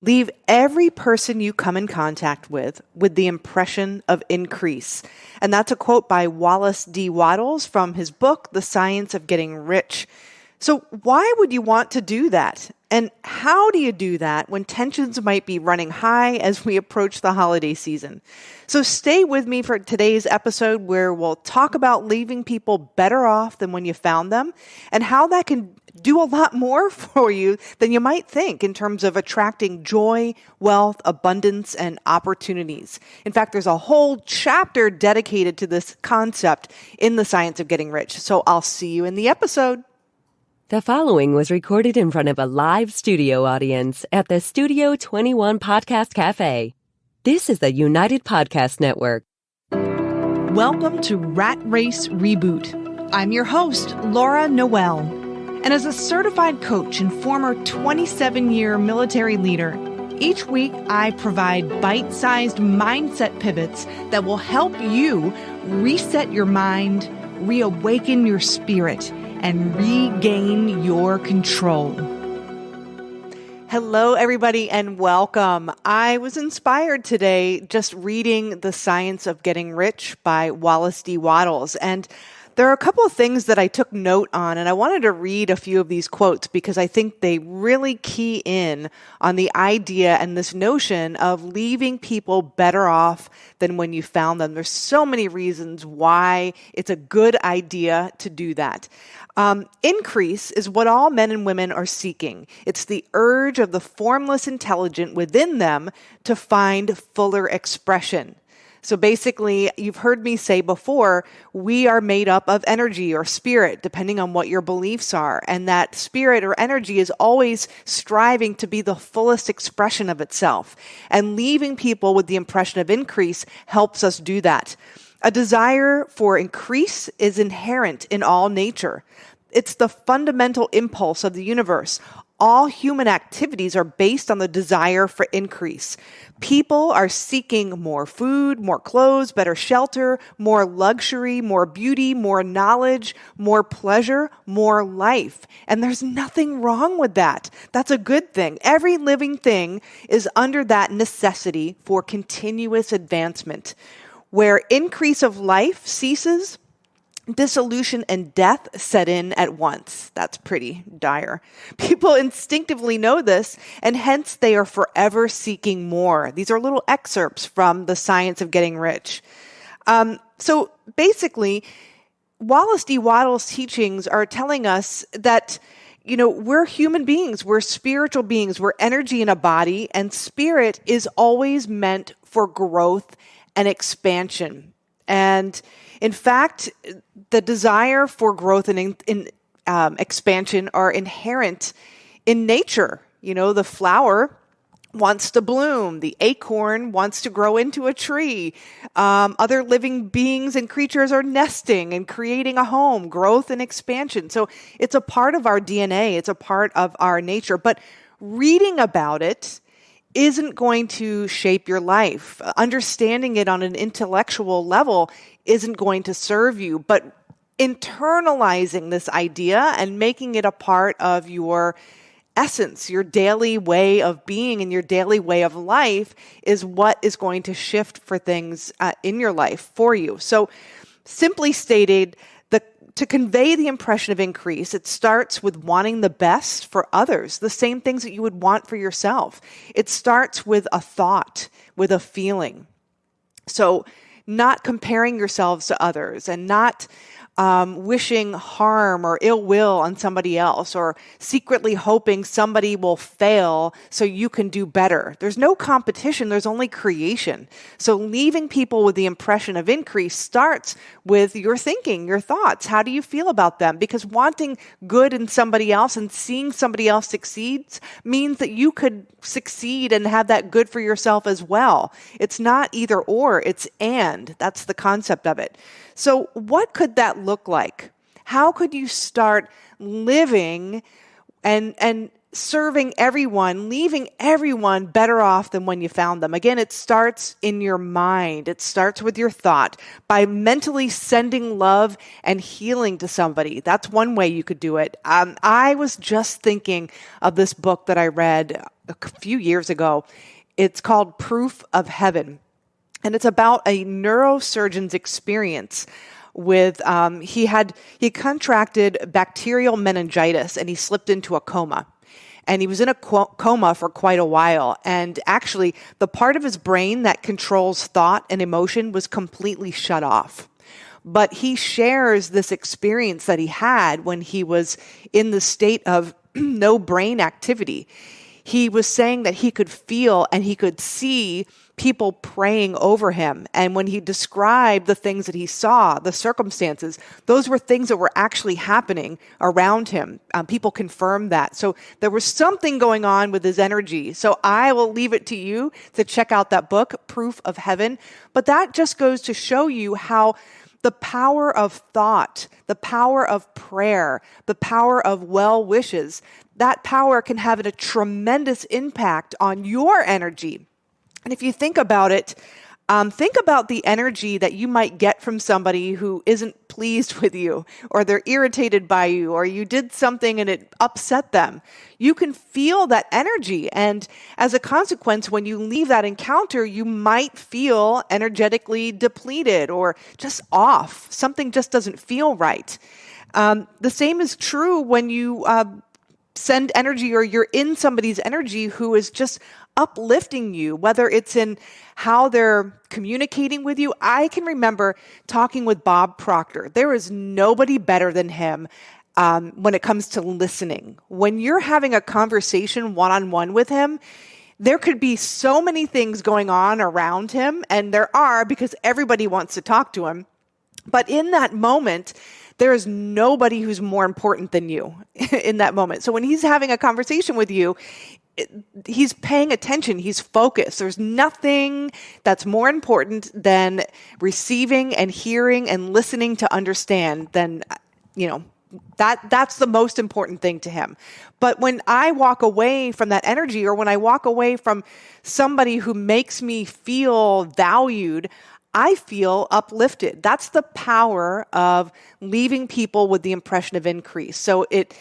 Leave every person you come in contact with the impression of increase. And that's a quote by Wallace D. Wattles from his book, The Science of Getting Rich. So why would you want to do that? And how do you do that when tensions might be running high as we approach the holiday season? So stay with me for today's episode where we'll talk about leaving people better off than when you found them and how that can do a lot more for you than you might think in terms of attracting joy, wealth, abundance, and opportunities. In fact, there's a whole chapter dedicated to this concept in The Science of Getting Rich. So I'll see you in the episode. The following was recorded in front of a live studio audience at the Studio 21 Podcast Cafe. This is the United Podcast Network. Welcome to Rat Race Reboot. I'm your host, Laura Noel. And as a certified coach and former 27-year military leader, each week I provide bite-sized mindset pivots that will help you reset your mind, reawaken your spirit, and regain your control. Hello, everybody, and welcome. I was inspired today just reading The Science of Getting Rich by Wallace D. Wattles. And there are a couple of things that I took note on, and I wanted to read a few of these quotes because I think they really key in on the idea and this notion of leaving people better off than when you found them. There's so many reasons why it's a good idea to do that. Increase is what all men and women are seeking. It's the urge of the formless intelligent within them to find fuller expression. So basically, you've heard me say before, we are made up of energy or spirit, depending on what your beliefs are. And that spirit or energy is always striving to be the fullest expression of itself. And leaving people with the impression of increase helps us do that. A desire for increase is inherent in all nature. It's the fundamental impulse of the universe. All human activities are based on the desire for increase. People are seeking more food, more clothes, better shelter, more luxury, more beauty, more knowledge, more pleasure, more life. And there's nothing wrong with that. That's a good thing. Every living thing is under that necessity for continuous advancement. Where increase of life ceases, dissolution and death set in at once. That's pretty dire. People instinctively know this, and hence they are forever seeking more. These are little excerpts from The Science of Getting Rich. So basically, Wallace D. Wattles' teachings are telling us that we're human beings, we're spiritual beings, we're energy in a body, and spirit is always meant for growth and expansion. And in fact, the desire for growth and expansion are inherent in nature. The flower wants to bloom. The acorn wants to grow into a tree. Other living beings and creatures are nesting and creating a home, growth and expansion. So it's a part of our DNA. It's a part of our nature. But reading about it isn't going to shape your life. Understanding it on an intellectual level isn't going to serve you, but internalizing this idea and making it a part of your essence, your daily way of being and your daily way of life is what is going to shift for things in your life for you. So simply stated, to convey the impression of increase, it starts with wanting the best for others, the same things that you would want for yourself. It starts with a thought, with a feeling. So not comparing yourselves to others and not wishing harm or ill will on somebody else or secretly hoping somebody will fail so you can do better. There's no competition, there's only creation. So leaving people with the impression of increase starts with your thinking, your thoughts. How do you feel about them? Because wanting good in somebody else and seeing somebody else succeeds means that you could succeed and have that good for yourself as well. It's not either or, it's and. That's the concept of it. So what could that look like? How could you start living and serving everyone, leaving everyone better off than when you found them? Again, it starts in your mind. It starts with your thought. By mentally sending love and healing to somebody. That's one way you could do it. I was just thinking of this book that I read a few years ago. It's called Proof of Heaven. And it's about a neurosurgeon's experience with, he contracted bacterial meningitis and he slipped into a coma. And he was in a coma for quite a while. And actually, the part of his brain that controls thought and emotion was completely shut off. But he shares this experience that he had when he was in the state of no brain activity. He was saying that he could feel and he could see people praying over him. And when he described the things that he saw, the circumstances, those were things that were actually happening around him. People confirmed that. So there was something going on with his energy. So I will leave it to you to check out that book, Proof of Heaven. But that just goes to show you how the power of thought, the power of prayer, the power of well wishes, that power can have a tremendous impact on your energy. And if you think about it, think about the energy that you might get from somebody who isn't pleased with you, or they're irritated by you, or you did something and it upset them. You can feel that energy. And as a consequence, when you leave that encounter, you might feel energetically depleted or just off. Something just doesn't feel right. The same is true when you send energy or you're in somebody's energy who is just uplifting you, whether it's in how they're communicating with you. I can remember talking with Bob Proctor. There is nobody better than him when it comes to listening. When you're having a conversation one-on-one with him, there could be so many things going on around him, and there are because everybody wants to talk to him. But in that moment, there is nobody who's more important than you in that moment. So when he's having a conversation with you, he's paying attention. He's focused. There's nothing that's more important than receiving and hearing and listening to understand than, that's the most important thing to him. But when I walk away from that energy, or when I walk away from somebody who makes me feel valued, I feel uplifted. That's the power of leaving people with the impression of increase. So it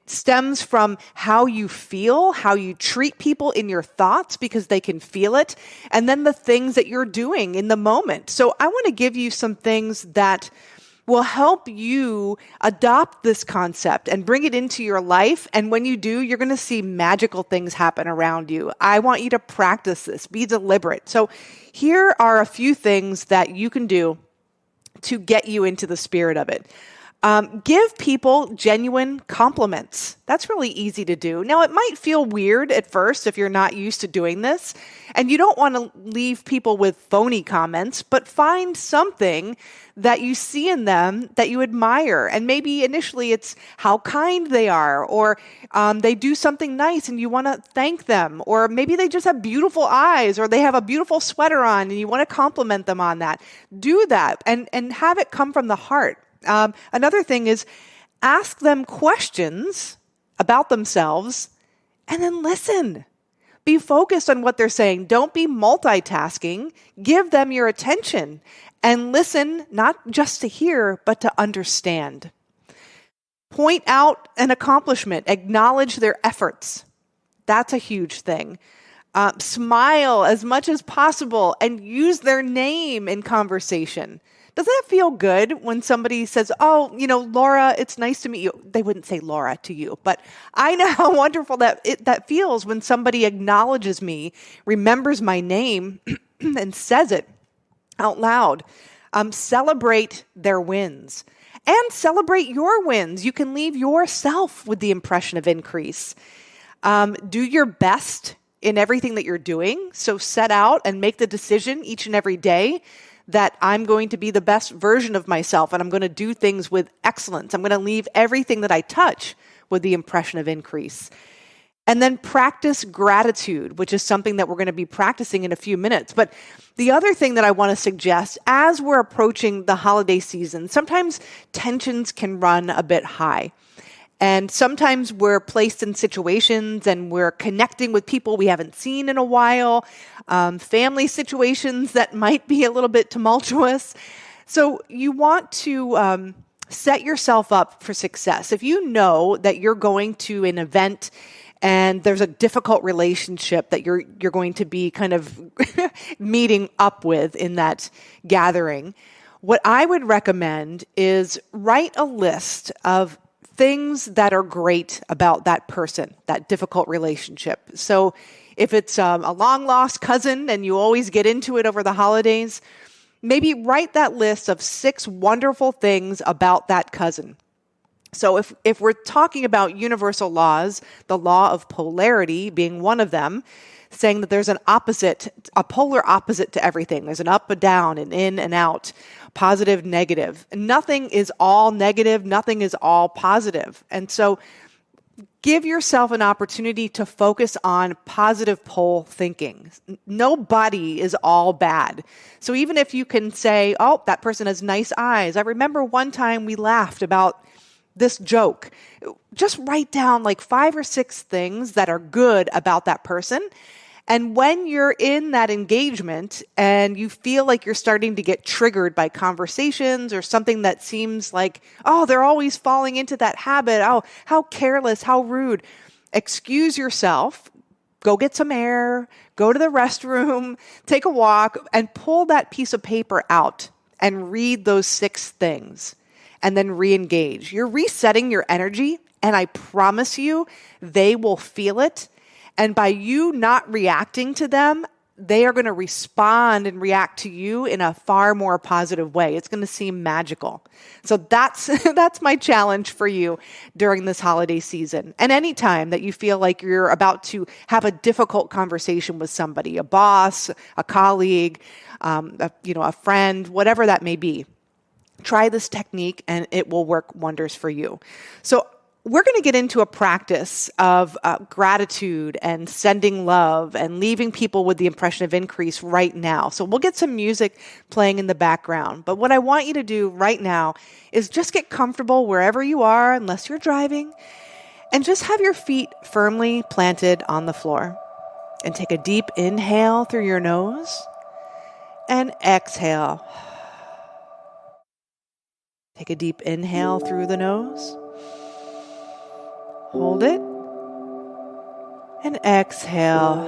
stems from how you feel, how you treat people in your thoughts because they can feel it, and then the things that you're doing in the moment. So I want to give you some things that will help you adopt this concept and bring it into your life. And when you do, you're going to see magical things happen around you. I want you to practice this. Be deliberate. So here are a few things that you can do to get you into the spirit of it. Give people genuine compliments. That's really easy to do. Now, it might feel weird at first if you're not used to doing this, and you don't want to leave people with phony comments, but find something that you see in them that you admire. And maybe initially it's how kind they are, or they do something nice and you want to thank them, or maybe they just have beautiful eyes, or they have a beautiful sweater on and you want to compliment them on that. Do that and have it come from the heart. Another thing is ask them questions about themselves and then listen. Be focused on what they're saying. Don't be multitasking. Give them your attention and listen, not just to hear, but to understand. Point out an accomplishment. Acknowledge their efforts. That's a huge thing. Smile as much as possible and use their name in conversation. Doesn't that feel good when somebody says, oh, Laura, it's nice to meet you? They wouldn't say Laura to you, but I know how wonderful that feels when somebody acknowledges me, remembers my name, and says it out loud. Celebrate their wins and celebrate your wins. You can leave yourself with the impression of increase. Do your best in everything that you're doing. So set out and make the decision each and every day that I'm going to be the best version of myself and I'm going to do things with excellence. I'm going to leave everything that I touch with the impression of increase. And then practice gratitude, which is something that we're going to be practicing in a few minutes. But the other thing that I want to suggest, as we're approaching the holiday season, sometimes tensions can run a bit high. And sometimes we're placed in situations and we're connecting with people we haven't seen in a while, family situations that might be a little bit tumultuous. So you want to set yourself up for success. If you know that you're going to an event and there's a difficult relationship that you're going to be kind of meeting up with in that gathering, what I would recommend is write a list of things that are great about that person, that difficult relationship. So if it's a long-lost cousin and you always get into it over the holidays, maybe write that list of 6 wonderful things about that cousin. So if we're talking about universal laws, the law of polarity being one of them, saying that there's a polar opposite to everything. There's an up, a down, an in and out, positive, negative. Nothing is all negative. Nothing is all positive. And so give yourself an opportunity to focus on positive pole thinking. Nobody is all bad. So even if you can say, oh, that person has nice eyes. I remember one time we laughed about this joke. Just write down like 5 or 6 things that are good about that person. And when you're in that engagement and you feel like you're starting to get triggered by conversations or something that seems like, oh, they're always falling into that habit. Oh, how careless, how rude. Excuse yourself, go get some air, go to the restroom, take a walk, and pull that piece of paper out and read those 6 things and then re-engage. You're resetting your energy, and I promise you, they will feel it. And by you not reacting to them, they are going to respond and react to you in a far more positive way. It's going to seem magical. So that's my challenge for you during this holiday season. And anytime that you feel like you're about to have a difficult conversation with somebody, a boss, a colleague, a friend, whatever that may be, try this technique and it will work wonders for you. So we're going to get into a practice of gratitude and sending love and leaving people with the impression of increase right now. So we'll get some music playing in the background. But what I want you to do right now is just get comfortable wherever you are, unless you're driving, and just have your feet firmly planted on the floor. And take a deep inhale through your nose and exhale. Take a deep inhale through the nose. Hold it, and exhale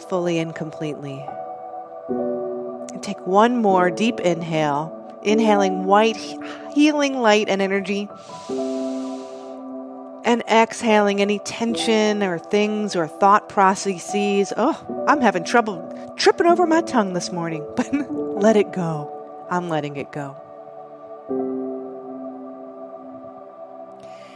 fully and completely. And take one more deep inhale, inhaling white, healing light and energy, and exhaling any tension or things or thought processes. Oh, I'm having trouble tripping over my tongue this morning, but let it go. I'm letting it go.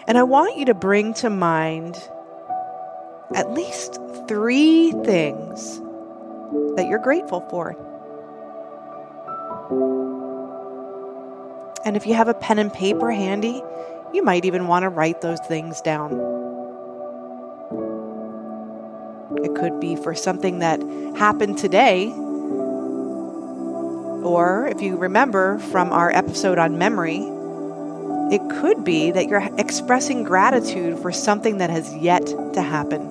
And I want you to bring to mind at least 3 things that you're grateful for. And if you have a pen and paper handy, you might even want to write those things down. It could be for something that happened today, or if you remember from our episode on memory, it could be that you're expressing gratitude for something that has yet to happen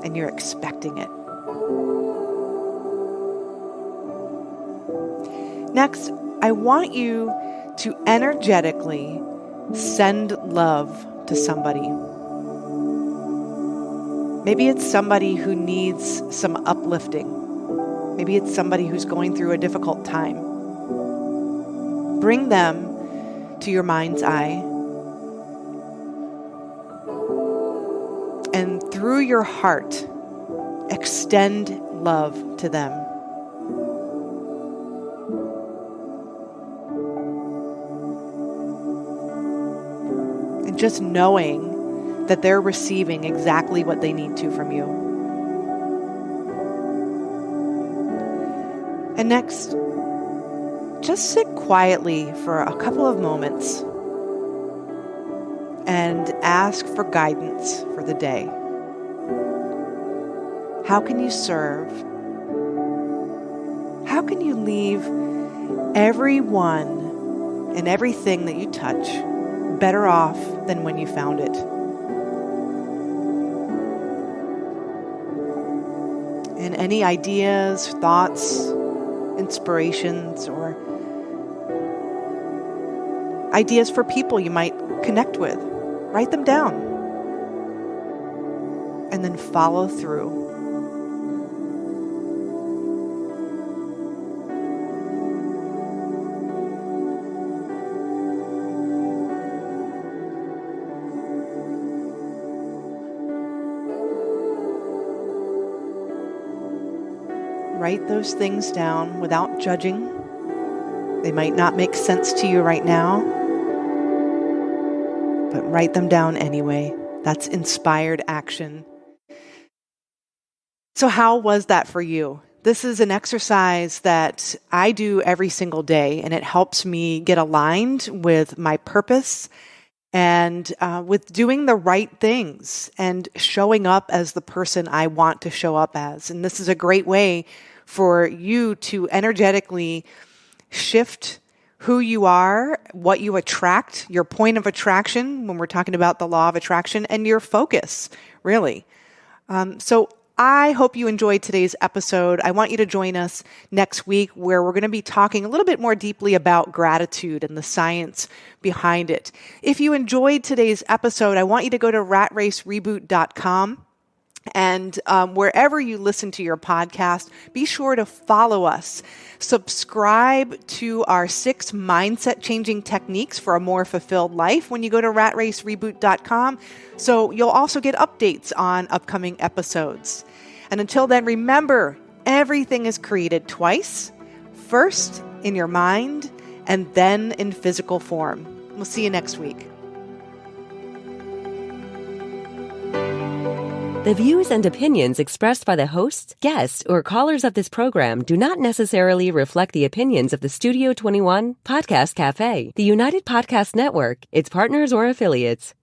and you're expecting it. Next, I want you to energetically send love to somebody. Maybe it's somebody who needs some uplifting. Maybe it's somebody who's going through a difficult time. Bring them to your mind's eye, and through your heart, extend love to them. And just knowing that they're receiving exactly what they need to from you. And next, just sit quietly for a couple of moments and ask for guidance for the day. How can you serve? How can you leave everyone and everything that you touch better off than when you found it? And any ideas, thoughts, inspirations, or ideas for people you might connect with, write them down. And and then follow through. Write those things down without judging. They might not make sense to you right now, but write them down anyway. That's inspired action. So how was that for you? This is an exercise that I do every single day, and it helps me get aligned with my purpose and with doing the right things and showing up as the person I want to show up as. And this is a great way for you to energetically shift who you are, what you attract, your point of attraction when we're talking about the law of attraction, and your focus, really. So I hope you enjoyed today's episode. I want you to join us next week where we're going to be talking a little bit more deeply about gratitude and the science behind it. If you enjoyed today's episode, I want you to go to ratracereboot.com. And wherever you listen to your podcast, be sure to follow us. Subscribe to our 6 mindset changing techniques for a more fulfilled life when you go to ratracereboot.com. So you'll also get updates on upcoming episodes. And until then, remember, everything is created twice, first in your mind and then in physical form. We'll see you next week. The views and opinions expressed by the hosts, guests, or callers of this program do not necessarily reflect the opinions of the Studio 21 Podcast Cafe, the United Podcast Network, its partners, or affiliates.